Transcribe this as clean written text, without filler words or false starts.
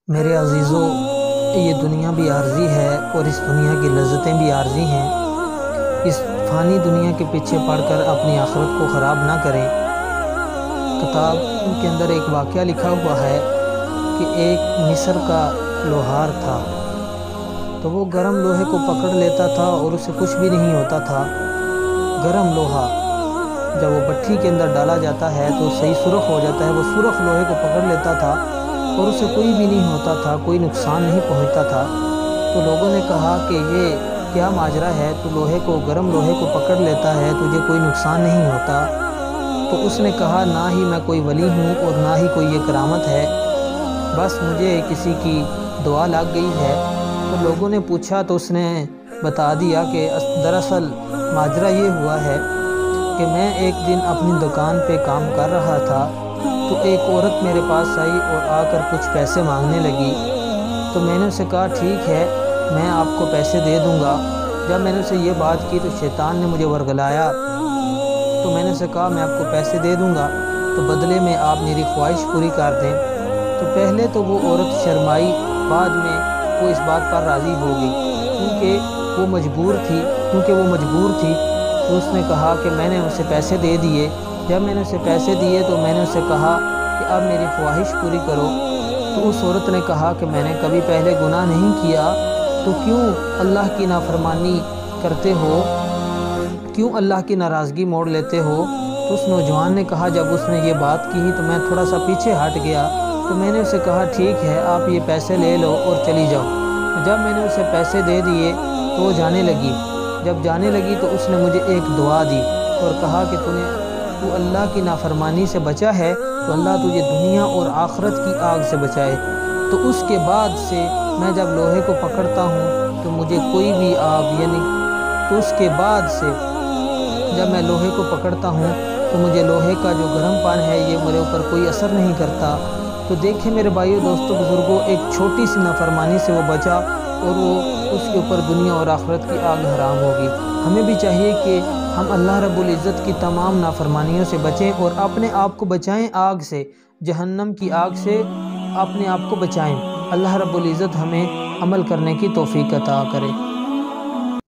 میرے عزیزو، یہ دنیا بھی عارضی ہے اور اس دنیا کی لذتیں بھی عارضی ہیں۔ اس فانی دنیا کے پیچھے پڑ کر اپنی آخرت کو خراب نہ کریں۔ کتاب کے اندر ایک واقعہ لکھا ہوا ہے کہ ایک مصر کا لوہار تھا، تو وہ گرم لوہے کو پکڑ لیتا تھا اور اسے کچھ بھی نہیں ہوتا تھا۔ گرم لوہا جب وہ بھٹی کے اندر ڈالا جاتا ہے تو صحیح سرخ ہو جاتا ہے۔ وہ سرخ لوہے کو پکڑ لیتا تھا اور اسے کوئی بھی نہیں ہوتا تھا، کوئی نقصان نہیں پہنچتا تھا۔ تو لوگوں نے کہا کہ یہ کیا ماجرا ہے، تو گرم لوہے کو پکڑ لیتا ہے، تجھے کوئی نقصان نہیں ہوتا؟ تو اس نے کہا، نہ ہی میں کوئی ولی ہوں اور نہ ہی کوئی یہ کرامت ہے، بس مجھے کسی کی دعا لگ گئی ہے۔ تو لوگوں نے پوچھا تو اس نے بتا دیا کہ دراصل ماجرا یہ ہوا ہے کہ میں ایک دن اپنی دکان پہ کام کر رہا تھا، تو ایک عورت میرے پاس آئی اور آ کر کچھ پیسے مانگنے لگی۔ تو میں نے اسے کہا، ٹھیک ہے، میں آپ کو پیسے دے دوں گا۔ جب میں نے اسے یہ بات کی تو شیطان نے مجھے ورگلایا، تو میں نے اسے کہا، میں آپ کو پیسے دے دوں گا تو بدلے میں آپ میری خواہش پوری کر دیں۔ تو پہلے تو وہ عورت شرمائی، بعد میں وہ اس بات پر راضی ہو گئی کیونکہ وہ مجبور تھی۔ تو اس نے کہا کہ میں نے اسے پیسے دے دیے۔ جب میں نے اسے پیسے دیے تو میں نے اسے کہا کہ اب میری خواہش پوری کرو۔ تو اس عورت نے کہا کہ میں نے کبھی پہلے گناہ نہیں کیا، تو کیوں اللہ کی نافرمانی کرتے ہو، کیوں اللہ کی ناراضگی موڑ لیتے ہو؟ تو اس نوجوان نے کہا، جب اس نے یہ بات کی تو میں تھوڑا سا پیچھے ہٹ گیا، تو میں نے اسے کہا، ٹھیک ہے، آپ یہ پیسے لے لو اور چلی جاؤ۔ جب میں نے اسے پیسے دے دیے تو وہ جانے لگی۔ جب جانے لگی تو اس نے مجھے ایک دعا دی اور کہا کہ تو اللہ کی نافرمانی سے بچا ہے تو اللہ تجھے دنیا اور آخرت کی آگ سے بچائے۔ تو اس کے بعد سے میں جب لوہے کو پکڑتا ہوں تو مجھے کوئی بھی آگ تو اس کے بعد سے جب میں لوہے کو پکڑتا ہوں تو مجھے لوہے کا جو گرم پن ہے یہ میرے اوپر کوئی اثر نہیں کرتا۔ تو دیکھیں میرے بھائیو، دوستو، بزرگوں، ایک چھوٹی سی نافرمانی سے وہ بچا اور وہ اس کے اوپر دنیا اور آخرت کی آگ حرام ہوگی۔ ہمیں بھی چاہیے کہ ہم اللہ رب العزت کی تمام نافرمانیوں سے بچیں اور اپنے آپ کو بچائیں آگ سے، جہنم کی آگ سے اپنے آپ کو بچائیں۔ اللہ رب العزت ہمیں عمل کرنے کی توفیق عطا کرے۔